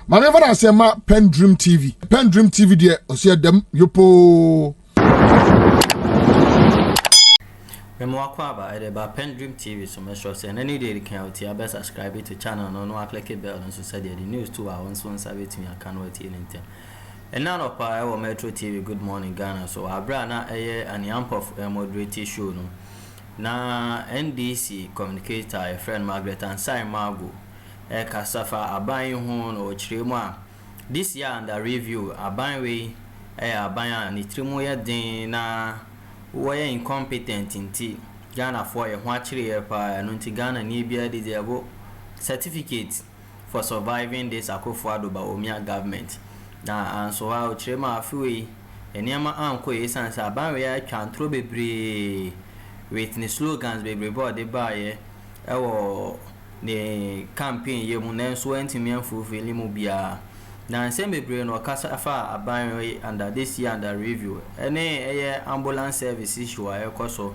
Manever I say ma PENDREAM TV. PENDREAM TV there o see them yopo. Memwakwa about PENDREAM TV so make sure say any day you can best subscribe to channel no click the bell and so say the news too I want serve to me I can't wait anything. And now of our Metro TV Good Morning Ghana so abra na an amp of moderate show no. Na NDC communicator a friend Margaret Ansei Magoo kasafa aban ho no chiremu a this year under review aban we aban ni trimo ye den na we incompetent inti Ghana for ye ho achire pa no nti Ghana ni bia de certificate for surviving this Akufo-Addo Bawumia government na anso ha chiremu afiwe eniama anko yesan sa aban we atwa ntro bebre with the slogans baby boy the buy the campaign ye mu na so antimi afufeli mu bia na nsem bebre no kasa afa aban we under this year under review ene ambulance service issue aye koso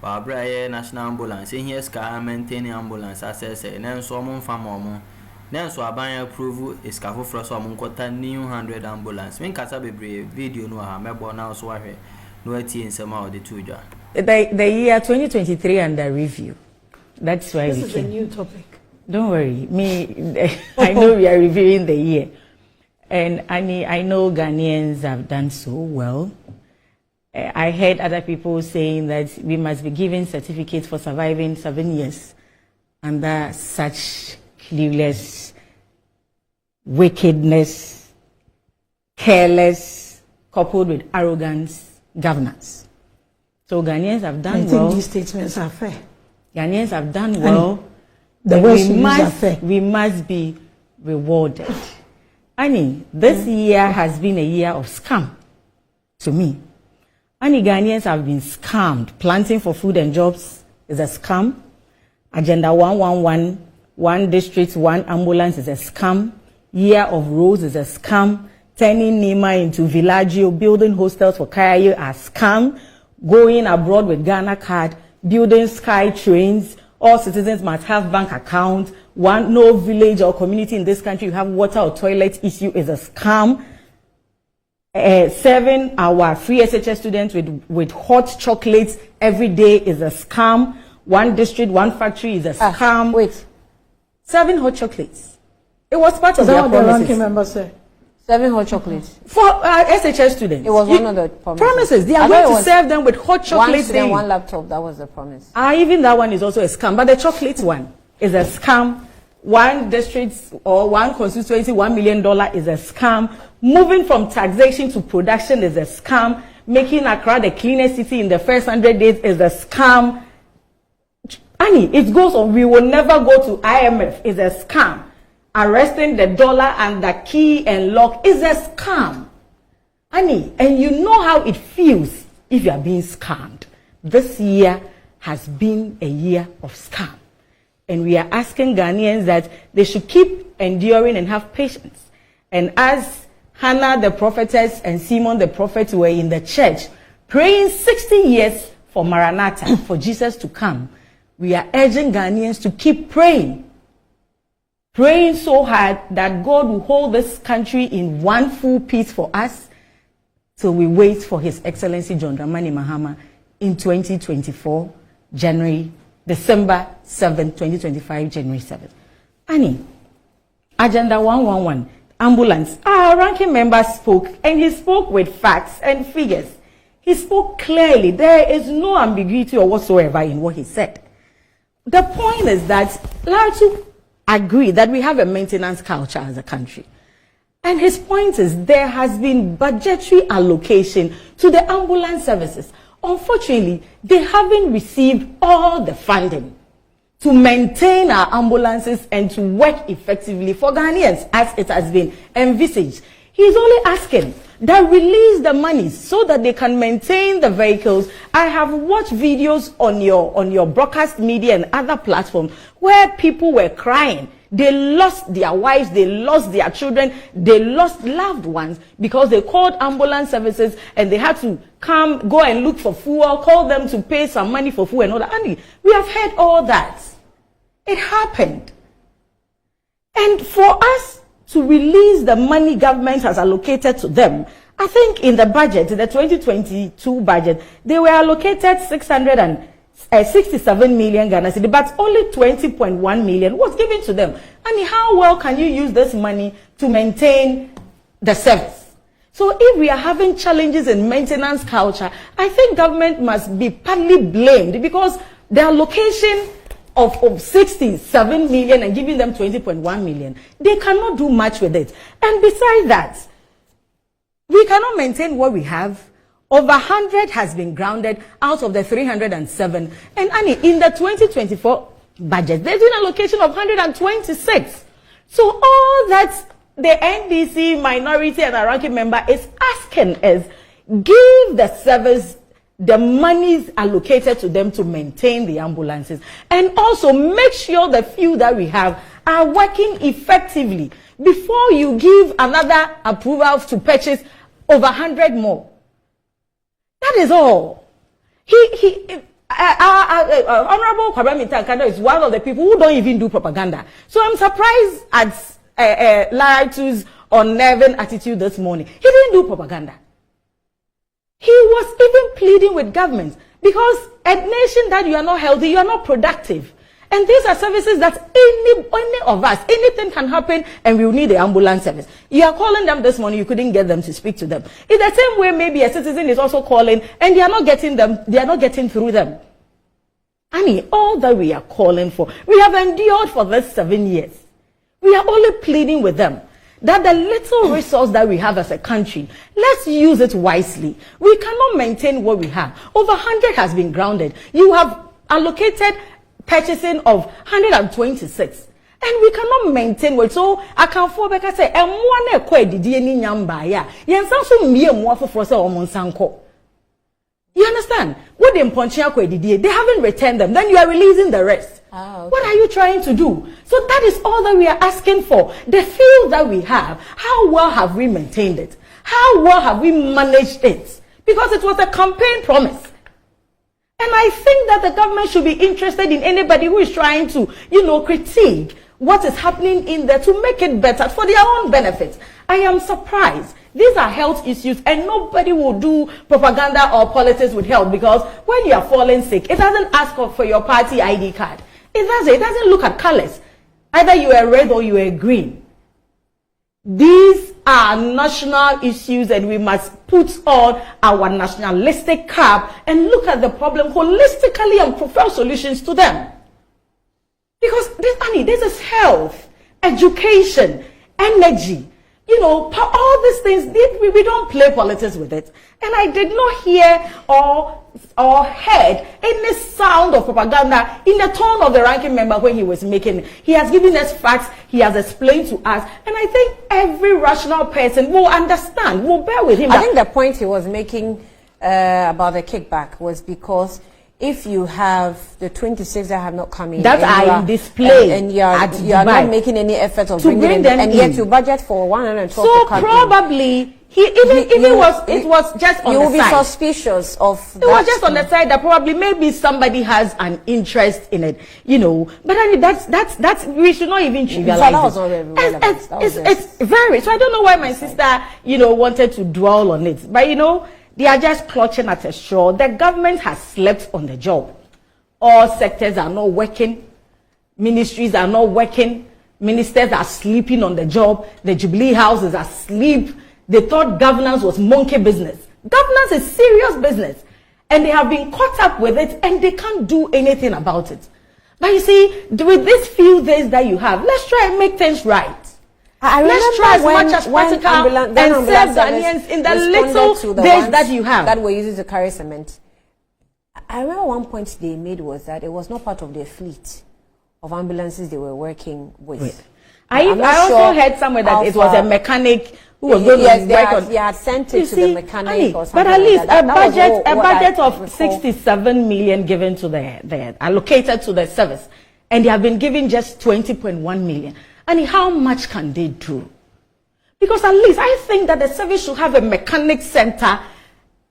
ba bra national ambulance here ska maintain ambulance access na so mo mfa mo na so aban approve iskafo fro so mo nkota new 100 ambulance when kasa bebre video no ha mebo na so ahwe no ati nsema o de tuja. The year 2023 under review. That's why this is a new topic. Don't worry, I know we are reviewing the year, and I know Ghanaians have done so well. I heard other people saying that we must be given certificates for surviving 7 years under such clueless, wickedness, careless, coupled with arrogance governance. So Ghanaians have done well. I think these statements are fair. Ghanaians have done well. The words are fair. We must be rewarded. Annie, this year has been a year of scam to me. Annie, Ghanaians have been scammed. Planting for food and jobs is a scam. Agenda 111, one district, one ambulance is a scam. Year of roads is a scam. Turning Nima into Villaggio, building hostels for Kayayo are scam. Going abroad with Ghana card, building sky trains, all citizens must have bank accounts. No village or community in this country you have water or toilet issue is a scam. Serving our free SHS students with hot chocolates every day is a scam. One district, one factory is a scam. Wait. Serving hot chocolates. It was part of their promises. The member said. Serving hot chocolates for SHS students. It was one of the promises. They are going to serve them with hot chocolates. One student, one laptop. That was the promise. Even that one is also a scam. But the chocolate one is a scam. One district or one constituency, $1 million is a scam. Moving from taxation to production is a scam. Making Accra the cleanest city in the first 100 days is a scam. Annie, it goes on. We will never go to IMF is a scam. Arresting the dollar and the key and lock is a scam. Annie, and you know how it feels if you are being scammed. This year has been a year of scam. And we are asking Ghanaians that they should keep enduring and have patience. And as Hannah the prophetess and Simon the prophet were in the church praying 60 years for Maranatha, for Jesus to come, we are urging Ghanaians to keep praying. Praying so hard that God will hold this country in one full peace for us till we wait for His Excellency John Dramani Mahama in 2024, December 7, 2025, January 7th. Annie, Agenda 111, ambulance. Our ranking member spoke, and he spoke with facts and figures. He spoke clearly. There is no ambiguity or whatsoever in what he said. The point is that Lartu agree that we have a maintenance culture as a country. And his point is there has been budgetary allocation to the ambulance services. Unfortunately, they haven't received all the funding to maintain our ambulances and to work effectively for Ghanaians as it has been envisaged. He's only asking that release the money so that they can maintain the vehicles. I have watched videos on your broadcast media and other platforms where people were crying. They lost their wives, they lost their children, they lost loved ones because they called ambulance services and they had to go and look for fuel, call them to pay some money for fuel and all that. And we have heard all that. It happened. And for us to release the money government has allocated to them. I think in the budget, in the 2022 budget, they were allocated 667 million Ghana cedi, but only 20.1 million was given to them. And how well can you use this money to maintain the service? So if we are having challenges in maintenance culture, I think government must be partly blamed, because the allocation of 67 million and giving them 20.1 million, they cannot do much with it. And besides that, we cannot maintain what we have. Over 100 has been grounded out of the 307. And Annie, in the 2024 budget, there's an allocation of 126. So all that the NDC minority and a ranking member is asking is, give the service the monies allocated to them to maintain the ambulances, and also make sure the few that we have are working effectively before you give another approval to purchase over 100 more. That is all. Honorable Kwabena Tankado is one of the people who don't even do propaganda. So I'm surprised at Laritu's unnerving attitude this morning. He didn't do propaganda. He was even pleading with government, because a nation that you are not healthy, you are not productive. And these are services that any of us, anything can happen and we will need the ambulance service. You are calling them this morning, you couldn't get them to speak to them. In the same way, maybe a citizen is also calling and they are not getting them, they are not getting through them. Annie, all that we are calling for, we have endured for this 7 years. We are only pleading with them that the little resource that we have as a country, let's use it wisely. We cannot maintain what we have. Over 100 has been grounded. You have allocated purchasing of 126. And we cannot maintain what. So I can fall back and say, and one didi any nyamba ya. Yen sanso miye muafo for se omonsanko. You understand? What the impunchia didi, they haven't returned them. Then you are releasing the rest. Okay. What are you trying to do? So that is all that we are asking for. The field that we have, how well have we maintained it? How well have we managed it? Because it was a campaign promise. And I think that the government should be interested in anybody who is trying to, critique what is happening in there to make it better for their own benefit. I am surprised. These are health issues and nobody will do propaganda or politics with health, because when you are falling sick, it doesn't ask for your party ID card. It doesn't look at colors. Either you are red or you are green. These are national issues and we must put on our nationalistic cap and look at the problem holistically and propel solutions to them. Because this is health, education, energy. All these things, we don't play politics with it. And I did not hear or heard any sound of propaganda in the tone of the ranking member when he was making it. He has given us facts, he has explained to us, and I think every rational person will understand, will bear with him. I think the point he was making about the kickback was because if you have the 26 that have not come in, that are in display, and you are not making any effort of bringing them in, and yet you budget for 112. So probably it was just on the side. You will be suspicious of. It was just on the side that probably maybe somebody has an interest in it, But I mean that's we should not even trivialize. That was not relevant. It's very. So I don't know why my sister wanted to dwell on it, but they are just clutching at a straw. The government has slept on the job. All sectors are not working. Ministries are not working. Ministers are sleeping on the job. The Jubilee houses are asleep. They thought governance was monkey business. Governance is serious business. And they have been caught up with it and they can't do anything about it. But you see, with these few days that you have, let's try and make things right. Let's try as much as possible and serve Ghanaians in the little days that you have. That were used to carry cement. I remember one point they made was that it was not part of their fleet of ambulances they were working with. I also heard somewhere that it was a mechanic who was going to work on. He had sent it to the mechanic or something. But at least a budget of 67 million given to the allocated to the service, and they have been given just 20.1 million. And how much can they do? Because at least I think that the service should have a mechanic center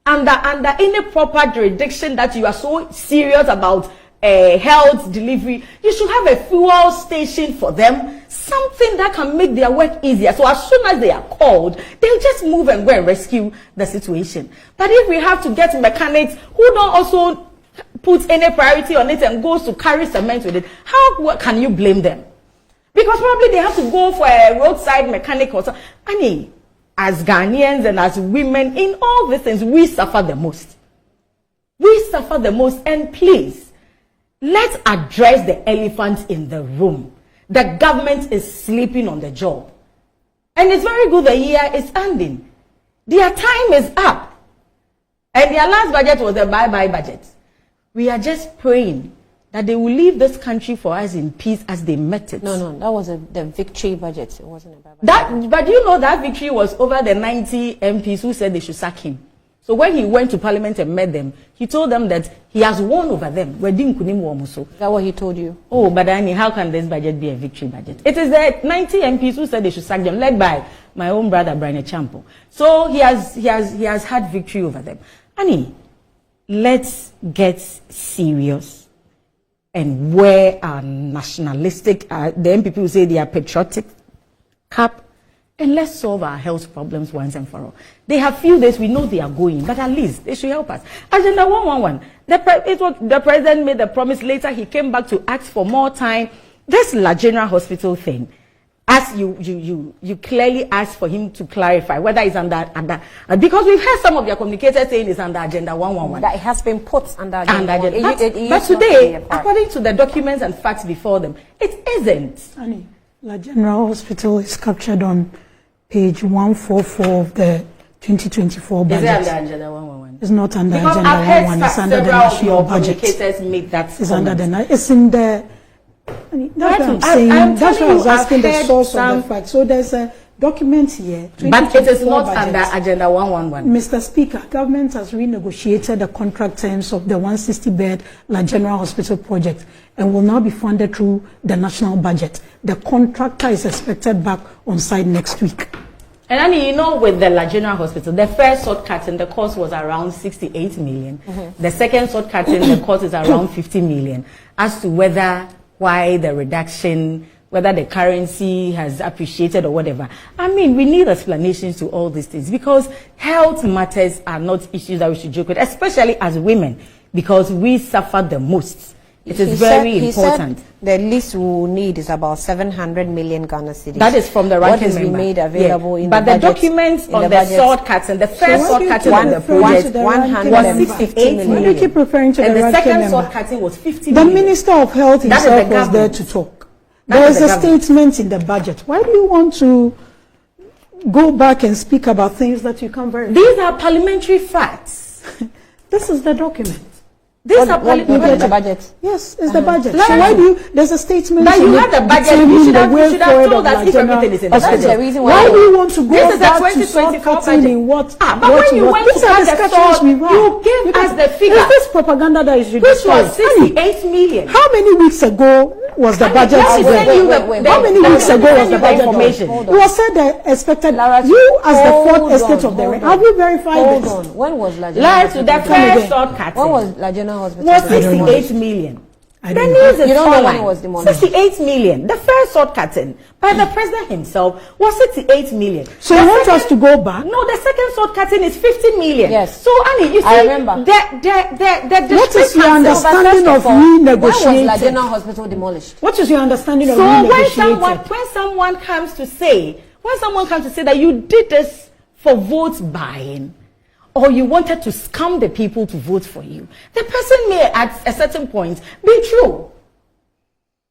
under any proper jurisdiction that you are so serious about health delivery. You should have a fuel station for them, something that can make their work easier. So as soon as they are called, they'll just move and go and rescue the situation. But if we have to get mechanics who don't also put any priority on it and goes to carry cement with it, how can you blame them? Because probably they have to go for a roadside mechanic or something. I mean, as Ghanaians and as women, in all these things, we suffer the most. We suffer the most. And please, let's address the elephant in the room. The government is sleeping on the job. And it's very good the year is ending. Their time is up. And their last budget was a bye-bye budget. We are just praying that they will leave this country for us in peace as they met it. No, that was the victory budget. It wasn't a bye-bye. But you know that victory was over the 90 MPs who said they should sack him. So when he went to parliament and met them, he told them that he has won over them. Is that what he told you? Oh, but I mean, how can this budget be a victory budget? It is the 90 MPs who said they should sack them, led by my own brother, Brian Champo. So he has had victory over them. Annie, let's get serious and wear our nationalistic, the MPP will say they are patriotic cap. And let's solve our health problems once and for all. They have few days, we know they are going, but at least they should help us. Agenda 111, the president made a promise. Later, he came back to ask for more time. This La General Hospital thing, as you clearly asked for him to clarify whether it's under because we've heard some of your communicators saying it's under Agenda 111. That it has been put under Agenda 111. But today, according to the documents and facts before them, it isn't. Annie, La General Hospital is captured on page 144 of the 2024 budget. Is it under Agenda 111? It's not under Because Agenda I've heard 111. It's under the national budget. Communicators make that It's under the. It's in the. I mean, that's what I'm saying. That's why I was asking the source of the fact. So there's a document here. But it is not under Agenda 111. Mr. Speaker, government has renegotiated the contract terms of the 160-bed La General Hospital project and will now be funded through the national budget. The contractor is expected back on site next week. And I mean, you know, with the La General Hospital, the first short cutting, the cost was around 68 million. The second short cutting, the cost is around 50 million. As to why the reduction, whether the currency has appreciated or whatever. I mean, we need explanations to all these things because health matters are not issues that we should joke with, especially as women, because we suffer the most. It is very important. He said the least we will need is about 700 million Ghana cedis. That is from the ranking member. What is made available in but the budget. But the documents on the short cutting, the first short cutting on the project was 68 million. You keep referring to and the second member. short cutting was 50 the million. Minister of Health himself was there to talk. There is a statement in the budget. Why do you want to go back and speak about things that you can't verify? These are parliamentary facts. This is the document. These are parliamentary the budget. Yes, it's the budget. So why do you? There's a statement. But you have the budget. You should have told us if everything is in the budget. That's the reason why do you want to go this back is a 2024 budget. in what? But when you went to have the source, you gave us the figure. Is this propaganda that is which was 68 million? How many weeks ago was the budget? How many weeks ago was the budget? Information. It was said that expected. You as the fourth estate of the rent. Have you verified this? Hold on. When was La General? The first short cutting. When was La General Hospital? 68 million. The news is you don't know when falling. it was demolished. 68 million. The first short cutting by the president himself was 68 million. So you want us to go back? No, the second short cutting is 50 million. Yes. So Annie, you see, I remember. What is your understanding of renegotiating? When was La General Hospital demolished? What is your understanding of so renegotiating? when someone comes to say that you did this for vote buying, or you wanted to scam the people to vote for you, the person may at a certain point be true.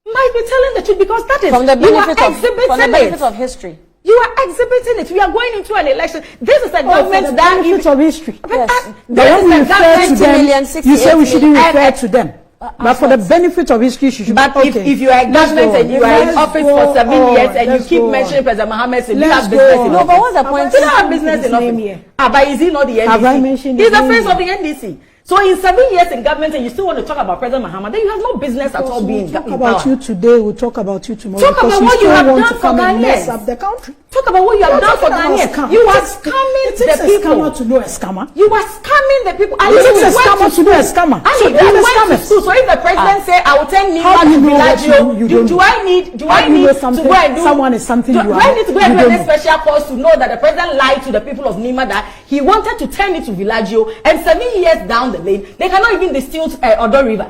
Might be telling the truth because that is from the benefit of history. You are exhibiting it. We are going into an election. This is a government that benefit of history. Yes. When we refer to them, you say we shouldn't refer to them. But for the benefit of history, you should. But if you are a government and you are in office for 7 years and you keep mentioning President Mohammed, you have business in office. No, but what's the point? You don't have business in office. But is he not the NDC? Have I mentioned He's the face of the NDC. So in 7 years in government, and you still want to talk about President Mahama, then you have no business at all being in power. We'll talk about you today. We'll talk about you tomorrow. Talk about what you have done for Ghanaians. Ghanaians. The country. Talk about what you have done for Ghanaians. You are scamming the people. To know a scammer. You are scamming the people. It takes a scammer to know a scammer. So you went to school. So if the president say, "I will tell Nima to Villaggio," do I need to go and do? Someone is something you do I need to go and do a special course to know that the president lied to the people of Nima that he wanted to turn it to Villaggio, and 7 years down the lane they cannot even distill Addo River?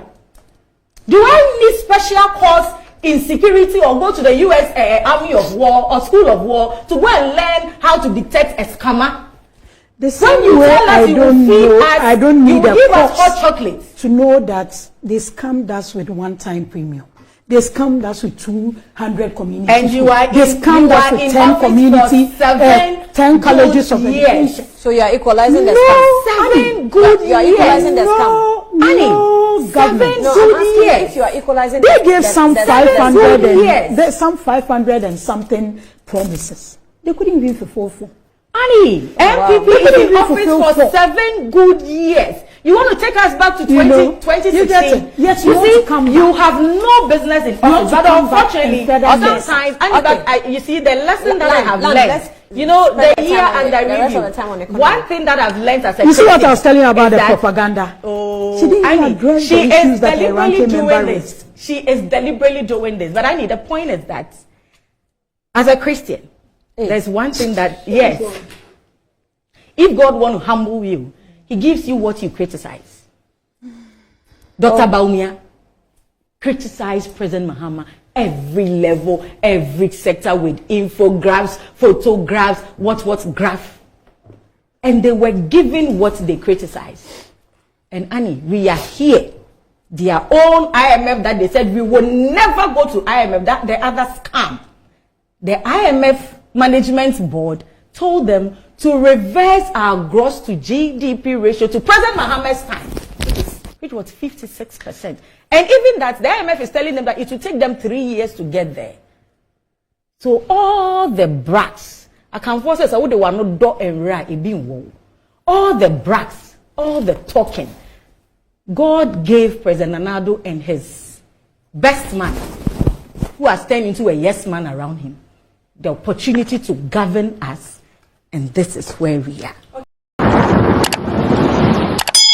Do I need special course in security or go to the U.S. Army of War or School of War to go and learn how to detect a scammer? The same way I don't need a course hot chocolate to know that they scammed us with one-time premium. They scammed us with 200 communities. And you are they scammed us with 10 community, 10 colleges of education. So you are equalizing the scam. 7 good years. You are equalizing the scam. No, government. No, I'm asking if you are equalizing. They gave some 500 and some 500 and something promises. They couldn't even fulfill. Annie, MPP is in office for 7 good years. You want to take us back to 2016? Yes, you see, you have no business in office. But unfortunately, sometimes, you see, the lesson that I have learned, you know, the year under review. One thing that I've learned as a you see what I was telling you about the propaganda? Oh, she didn't address the issues that the ranking member raised. She is deliberately doing this. But the point is that, as a Christian, there's one thing that, yes, if God wants to humble you, He gives you what you criticize. Dr. Bawumia criticized President Mahama every level, every sector with infographics, photographs, what graph. And they were given what they criticized. And Annie, we are here. Their own IMF that they said we will never go to IMF, that the other scam. The IMF management board told them to reverse our gross to GDP ratio to President Mahama's time, which was 56%. And even that, the IMF is telling them that it will take them 3 years to get there. So all the brats, I can force us, they were not do and right, all the brats, all the talking, God gave President Addo and his best man, who has turned into a yes man around him, the opportunity to govern us, and this is where we are.